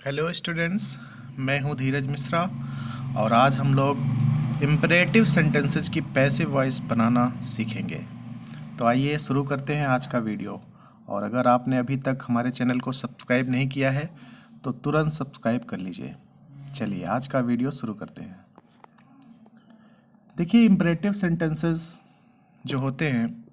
Hello students, मैं हूं धीरज मिश्रा और आज हम लोग इम्परेटिव सेंटेंसेस की पैसिव वॉइस बनाना सीखेंगे। तो आइए शुरू करते हैं आज का वीडियो। और अगर आपने अभी तक हमारे चैनल को सब्सक्राइब नहीं किया है तो तुरंत सब्सक्राइब कर लीजिए। चलिए आज का वीडियो शुरू करते हैं। देखिए, इम्परेटिव सेंटेंसेस जो होते हैं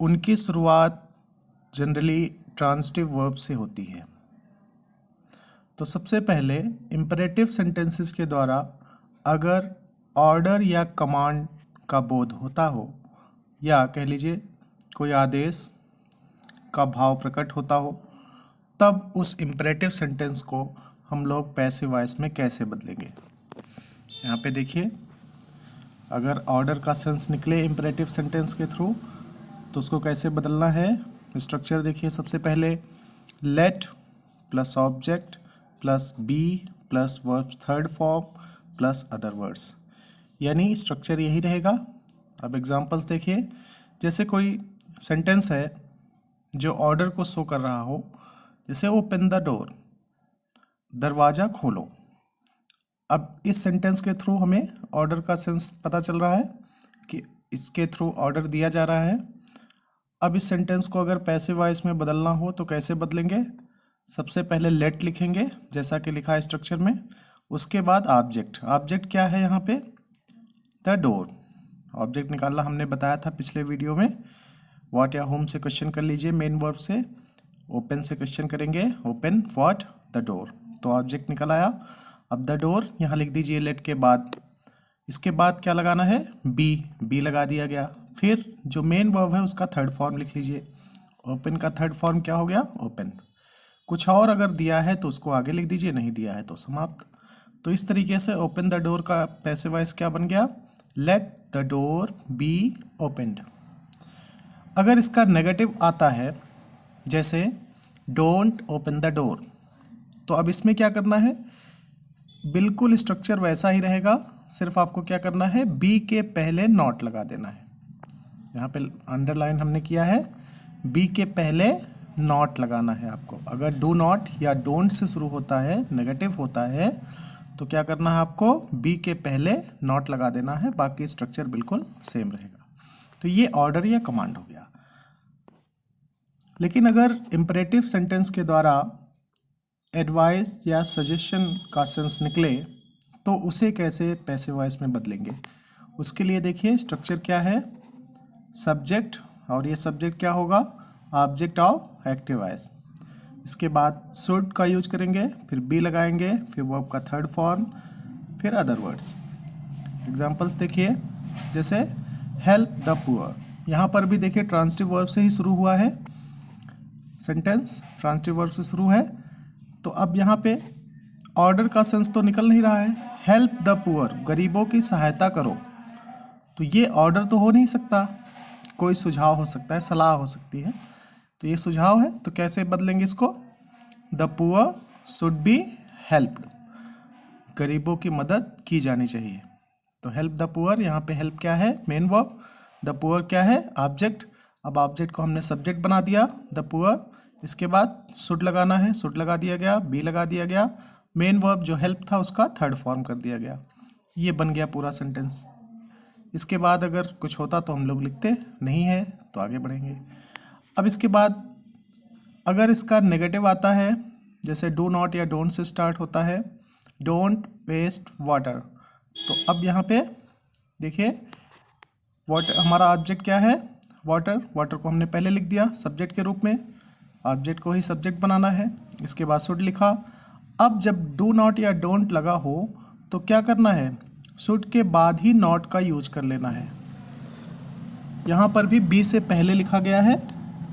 उनकी शुरुआत जनरली ट्रांजिटिव वर्ब से होती है। तो सबसे पहले इम्परेटिव सेंटेंसेस के द्वारा अगर ऑर्डर या कमांड का बोध होता हो या कह लीजिए कोई आदेश का भाव प्रकट होता हो, तब उस इम्परेटिव सेंटेंस को हम लोग पैसिव वॉइस में कैसे बदलेंगे। यहाँ पे देखिए, अगर ऑर्डर का सेंस निकले इम्परेटिव सेंटेंस के थ्रू तो उसको कैसे बदलना है। स्ट्रक्चर देखिए, सबसे पहले let plus object plus be plus verb third form plus other words, यानी स्ट्रक्चर यही रहेगा। अब एग्जांपल्स देखिए, जैसे कोई सेंटेंस है जो ऑर्डर को शो कर रहा हो, जैसे ओपन द डोर, दरवाज़ा खोलो। अब इस सेंटेंस के थ्रू हमें ऑर्डर का सेंस पता चल रहा है कि इसके थ्रू ऑर्डर दिया जा रहा है। अब इस सेंटेंस को अगर पैसिव वॉइस में बदलना हो तो कैसे बदलेंगे। सबसे पहले लेट लिखेंगे जैसा कि लिखा है स्ट्रक्चर में, उसके बाद ऑब्जेक्ट। ऑब्जेक्ट क्या है यहाँ पे, द डोर। ऑब्जेक्ट निकालना हमने बताया था पिछले वीडियो में। व्हाट या होम से क्वेश्चन कर लीजिए, मेन वर्ब से। ओपन से क्वेश्चन करेंगे, ओपन व्हाट, द डोर। तो ऑब्जेक्ट निकल आया। अब द डोर यहाँ लिख दीजिए लेट के बाद। इसके बाद क्या लगाना है, बी लगा दिया गया। फिर जो मेन वर्ब है उसका थर्ड फॉर्म लिख लीजिए। ओपन का थर्ड फॉर्म क्या हो गया, ओपन। कुछ और अगर दिया है तो उसको आगे लिख दीजिए, नहीं दिया है तो समाप्त। तो इस तरीके से ओपन द डोर का पैसिव वॉइस क्या बन गया, let the door B opened. अगर इसका नेगेटिव आता है जैसे डोंट ओपन द डोर, तो अब इसमें क्या करना है, बिल्कुल स्ट्रक्चर वैसा ही रहेगा, सिर्फ आपको क्या करना है, बी के पहले नॉट लगा देना है। यहाँ पे अंडरलाइन हमने किया है, बी के पहले नॉट लगाना है आपको। अगर डू नॉट या डोंट से शुरू होता है, नेगेटिव होता है, तो क्या करना है आपको, बी के पहले नॉट लगा देना है, बाकी स्ट्रक्चर बिल्कुल सेम रहेगा। तो ये ऑर्डर या कमांड हो गया। लेकिन अगर इम्परेटिव सेंटेंस के द्वारा एडवाइस या सजेशन का सेंस निकले तो उसे कैसे पैसिव वॉइस में बदलेंगे। उसके लिए देखिए स्ट्रक्चर क्या है, सब्जेक्ट, और ये सब्जेक्ट क्या होगा, ऑब्जेक्ट ऑफ एक्टिव वॉइस। इसके बाद शुड का यूज करेंगे, फिर बी लगाएंगे, फिर वर्ब का थर्ड फॉर्म, फिर अदर वर्ड्स। एग्जांपल्स देखिए, जैसे हेल्प द पुअर। यहाँ पर भी देखिए ट्रांजिटिव वर्ब से ही शुरू हुआ है सेंटेंस, ट्रांजिटिव वर्ब से शुरू है। तो अब यहाँ पे ऑर्डर का सेंस तो निकल नहीं रहा है, हेल्प द पुअर, गरीबों की सहायता करो। तो ये ऑर्डर तो हो नहीं सकता, कोई सुझाव हो सकता है, सलाह हो सकती है। तो ये सुझाव है, तो कैसे बदलेंगे इसको, the poor should be helped, गरीबों की मदद की जानी चाहिए। तो हेल्प द पुअर, यहाँ पे हेल्प क्या है, मेन वर्ब, द पुअर क्या है, ऑब्जेक्ट। अब ऑब्जेक्ट को हमने सब्जेक्ट बना दिया, द पुअर। इसके बाद शुड लगाना है, शुड लगा दिया गया, बी लगा दिया गया, मेन वर्ब जो हेल्प था उसका थर्ड फॉर्म कर दिया गया। ये बन गया पूरा सेंटेंस। इसके बाद अगर कुछ होता तो हम लोग लिखते, नहीं है तो आगे बढ़ेंगे। अब इसके बाद अगर इसका नेगेटिव आता है, जैसे डू नॉट या डोंट से स्टार्ट होता है, डोंट वेस्ट वाटर। तो अब यहाँ पे देखिए, वाटर हमारा ऑब्जेक्ट क्या है, वाटर। वाटर को हमने पहले लिख दिया सब्जेक्ट के रूप में, ऑब्जेक्ट को ही सब्जेक्ट बनाना है। इसके बाद शुड लिखा। अब जब डू नॉट या डोंट लगा हो तो क्या करना है, शुड के बाद ही नॉट का यूज कर लेना है। यहाँ पर भी बी से पहले लिखा गया है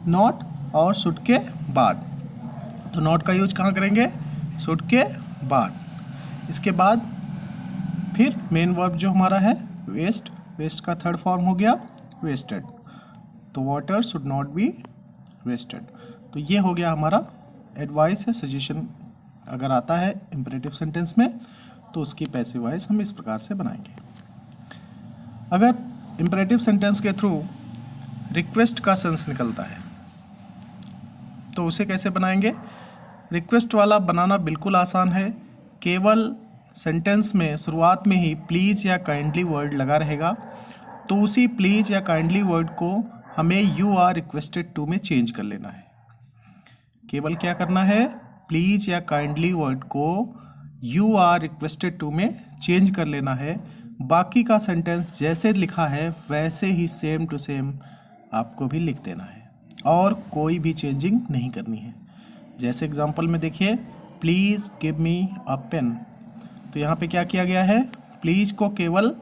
नॉट और शुड के बाद, तो नॉट का यूज कहाँ करेंगे, शुड के बाद। इसके बाद फिर मेन वर्ब जो हमारा है वेस्ट, वेस्ट का थर्ड फॉर्म हो गया वेस्टेड। तो water should not be wasted. तो ये हो गया हमारा एडवाइस या सजेशन। अगर आता है इम्परेटिव सेंटेंस में तो उसकी पैसिव वॉइस हम इस प्रकार से बनाएंगे। अगर इम्परेटिव सेंटेंस के थ्रू रिक्वेस्ट का सेंस निकलता है तो उसे कैसे बनाएंगे। रिक्वेस्ट वाला बनाना बिल्कुल आसान है, केवल सेंटेंस में शुरुआत में ही प्लीज़ या काइंडली वर्ड लगा रहेगा, तो उसी प्लीज़ या काइंडली वर्ड को हमें यू आर रिक्वेस्टेड टू में चेंज कर लेना है। केवल क्या करना है, प्लीज़ या काइंडली वर्ड को यू आर रिक्वेस्टेड टू में चेंज कर लेना है। बाकी का सेंटेंस जैसे लिखा है वैसे ही सेम टू सेम आपको भी लिख देना है और कोई भी चेंजिंग नहीं करनी है। जैसे एग्जांपल में देखिए, please give me a pen, तो यहाँ पे क्या किया गया है, प्लीज़ को केवल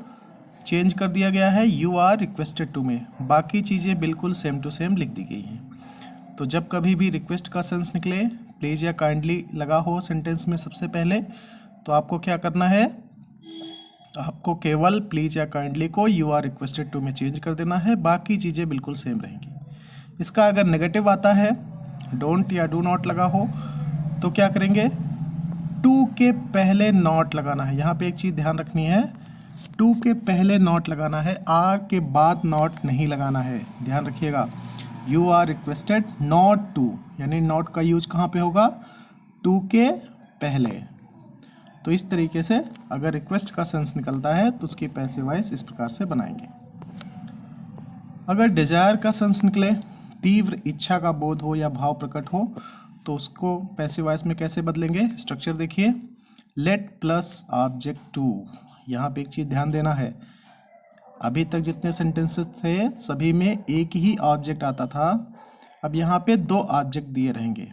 चेंज कर दिया गया है यू आर रिक्वेस्टेड टू में, बाकी चीज़ें बिल्कुल सेम टू सेम लिख दी गई हैं। तो जब कभी भी रिक्वेस्ट का सेंस निकले, प्लीज़ या काइंडली लगा हो सेंटेंस में सबसे पहले, तो आपको क्या करना है, आपको केवल प्लीज़ या काइंडली को यू आर रिक्वेस्टेड टू में चेंज कर देना है, बाकी चीज़ें बिल्कुल सेम रहेंगी। इसका अगर नेगेटिव आता है, डोंट या डू नॉट लगा हो, तो क्या करेंगे, टू के पहले नॉट लगाना है। यहाँ पे एक चीज़ ध्यान रखनी है, टू के पहले नॉट लगाना है, आर के बाद नॉट नहीं लगाना है, ध्यान रखिएगा। You are requested not to, यानी नॉट का यूज कहाँ पे होगा, टू के पहले। तो इस तरीके से अगर रिक्वेस्ट का सेंस निकलता है तो उसकी पैसिव वॉइस इस प्रकार से बनाएंगे। अगर डिजायर का सेंस निकले, तीव्र इच्छा का बोध हो या भाव प्रकट हो, तो उसको पैसिव वॉइस में कैसे बदलेंगे, स्ट्रक्चर देखिए, लेट प्लस ऑब्जेक्ट टू। यहाँ पे एक चीज़ ध्यान देना है, अभी तक जितने सेंटेंसेस थे सभी में एक ही ऑब्जेक्ट आता था, अब यहाँ पे दो ऑब्जेक्ट दिए रहेंगे।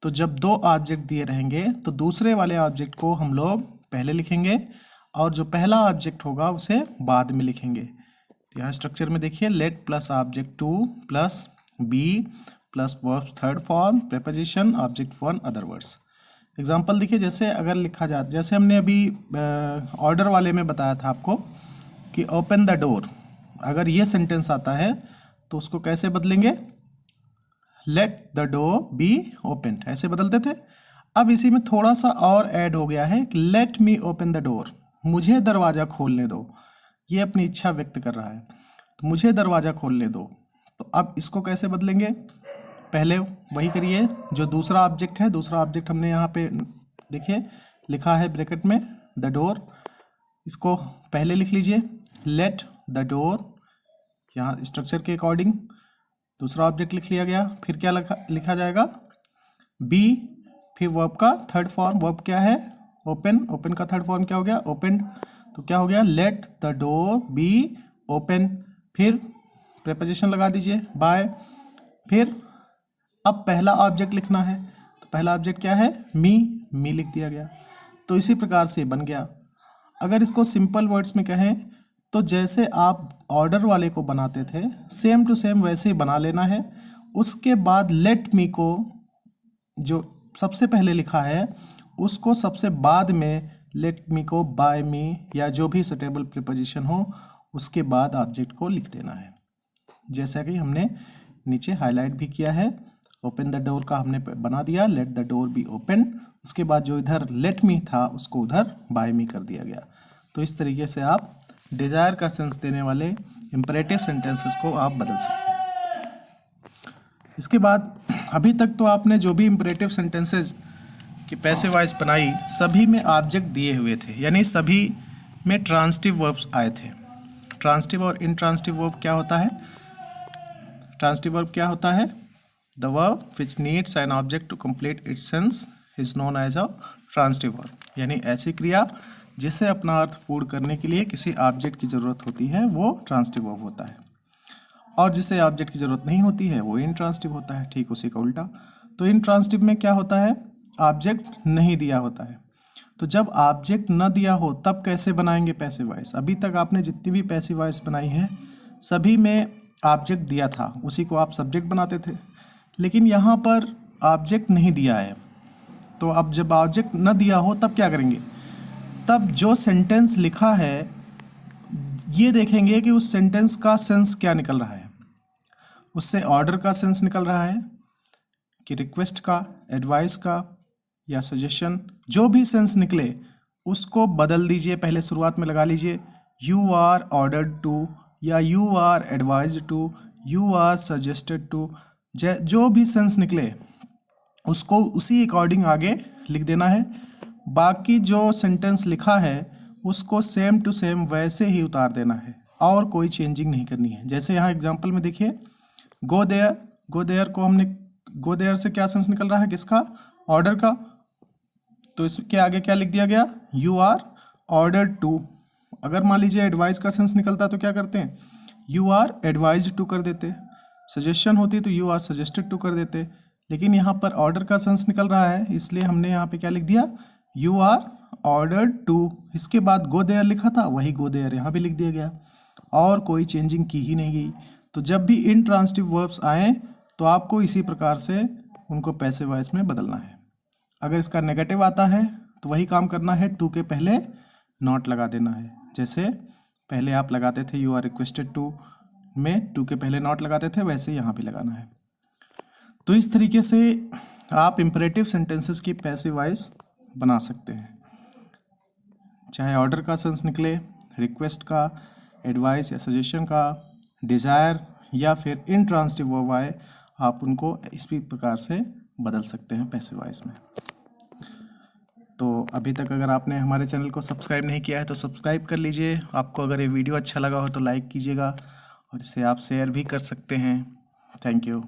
तो जब दो ऑब्जेक्ट दिए रहेंगे तो दूसरे वाले ऑब्जेक्ट को हम लोग पहले लिखेंगे और जो पहला ऑब्जेक्ट होगा उसे बाद में लिखेंगे। तो यहाँ स्ट्रक्चर में देखिए, let plus object two plus be plus verbs third form preposition object one other words. Example देखिए, जैसे अगर लिखा जाए, जैसे हमने अभी ऑर्डर वाले में बताया था आपको कि ओपन द डोर, अगर ये सेंटेंस आता है तो उसको कैसे बदलेंगे, let the door be open, ऐसे बदलते थे। अब इसी में थोड़ा सा और ऐड हो गया है कि let me open the door, मुझे दरवाज़ा खोलने दो, ये अपनी इच्छा व्यक्त कर रहा है, तो मुझे दरवाज़ा खोलने दो। तो अब इसको कैसे बदलेंगे, पहले वही करिए, जो दूसरा ऑब्जेक्ट है, दूसरा ऑब्जेक्ट हमने यहाँ पे देखिए लिखा है ब्रैकेट में द डोर, इसको पहले लिख लीजिए, लेट द डोर, यहाँ स्ट्रक्चर के अकॉर्डिंग दूसरा ऑब्जेक्ट लिख लिया गया। फिर क्या लिखा जाएगा, बी, फिर वर्ब का थर्ड फॉर्म, वर्ब क्या है, ओपन, ओपन का थर्ड फॉर्म क्या हो गया, ओपन, तो क्या हो गया, let the door be open. फिर प्रेपोजिशन लगा दीजिए बाय। फिर अब पहला ऑब्जेक्ट लिखना है, तो पहला ऑब्जेक्ट क्या है, मी लिख दिया गया। तो इसी प्रकार से बन गया। अगर इसको सिंपल वर्ड्स में कहें तो जैसे आप ऑर्डर वाले को बनाते थे सेम टू सेम वैसे ही बना लेना है। उसके बाद लेट मी को जो सबसे पहले लिखा है उसको सबसे बाद में लेट मी को बाय मी या जो भी सुटेबल प्रीपोजिशन हो उसके बाद ऑब्जेक्ट को लिख देना है, जैसा कि हमने नीचे हाईलाइट भी किया है। ओपन द डोर का हमने बना दिया, let the door be open, उसके बाद जो इधर लेट मी था उसको उधर बाय मी कर दिया गया। तो इस तरीके से आप डिज़ायर का सेंस देने वाले इम्परेटिव सेंटेंसेस को आप बदल सकते हैं। इसके बाद अभी तक तो आपने जो भी इम्परेटिव सेंटेंसेस की पैसिव वॉइस बनाई सभी में ऑब्जेक्ट दिए हुए थे, यानी सभी में ट्रांसिटिव वर्ब्स आए थे। ट्रांसिटिव और इनट्रांसिटिव वर्ब क्या होता है, ट्रांसिटिव वर्ब क्या होता है, the verb which needs an object to complete its sense is known as a transitive verb, यानी ऐसी क्रिया जिसे अपना अर्थ पूर्ण करने के लिए किसी ऑब्जेक्ट की ज़रूरत होती है वो ट्रांसिटिव वर्ब होता है, और जिसे ऑब्जेक्ट की ज़रूरत नहीं होती है वो इनट्रांसिटिव होता है। ठीक उसी का उल्टा। तो इनट्रांसिटिव में क्या होता है, ऑब्जेक्ट नहीं दिया होता है। तो जब ऑब्जेक्ट न दिया हो तब कैसे बनाएंगे पैसिव वॉइस। अभी तक आपने जितनी भी पैसिव वॉइस बनाई है सभी में ऑब्जेक्ट दिया था, उसी को आप सब्जेक्ट बनाते थे, लेकिन यहाँ पर ऑब्जेक्ट नहीं दिया है। तो अब जब ऑब्जेक्ट न दिया हो तब क्या करेंगे, तब जो सेंटेंस लिखा है ये देखेंगे कि उस सेंटेंस का सेंस क्या निकल रहा है। उससे ऑर्डर का सेंस निकल रहा है कि रिक्वेस्ट का, एडवाइस का या सजेशन, जो भी सेंस निकले उसको बदल दीजिए। पहले शुरुआत में लगा लीजिए यू आर ऑर्डर्ड टू या you are advised to, you are suggested to, जो भी सेंस निकले उसको उसी अकॉर्डिंग आगे लिख देना है। बाकी जो सेंटेंस लिखा है उसको सेम टू सेम वैसे ही उतार देना है और कोई चेंजिंग नहीं करनी है। जैसे यहाँ एग्जांपल में देखिए, गो देयर को हमने, गो देयर से क्या सेंस निकल रहा है, किसका, ऑर्डर का। तो इसके आगे क्या लिख दिया गया, यू आर ऑर्डर्ड टू। अगर मान लीजिए एडवाइस का सेंस निकलता तो क्या करते हैं, यू आर एडवाइज्ड टू कर देते। सजेशन होती तो यू आर सजेस्टेड टू कर देते। लेकिन यहाँ पर ऑर्डर का सेंस निकल रहा है, इसलिए हमने यहाँ पे क्या लिख दिया, यू आर ऑर्डर्ड टू। इसके बाद गो देयर लिखा था, वही गो देयर यहाँ भी लिख दिया गया और कोई चेंजिंग की ही नहीं गई। तो जब भी इंट्रांसिटिव वर्ब्स आए तो आपको इसी प्रकार से उनको पैसिव वॉइस में बदलना है। अगर इसका नेगेटिव आता है तो वही काम करना है, टू के पहले नॉट लगा देना है। जैसे पहले आप लगाते थे यू आर रिक्वेस्टेड टू में टू के पहले नॉट लगाते थे, वैसे यहाँ भी लगाना है। तो इस तरीके से आप इंपरेटिव सेंटेंसेस की पैसिव वॉइस बना सकते हैं। चाहे ऑर्डर का सेंस निकले, रिक्वेस्ट का, एडवाइस या सजेशन का, डिज़ायर या फिर इंट्रांसिटिव वर्ब आए, आप उनको इसी प्रकार से बदल सकते हैं पैसिव वॉइस में। तो अभी तक अगर आपने हमारे चैनल को सब्सक्राइब नहीं किया है तो सब्सक्राइब कर लीजिए। आपको अगर ये वीडियो अच्छा लगा हो तो लाइक कीजिएगा और इसे आप शेयर भी कर सकते हैं। Thank you.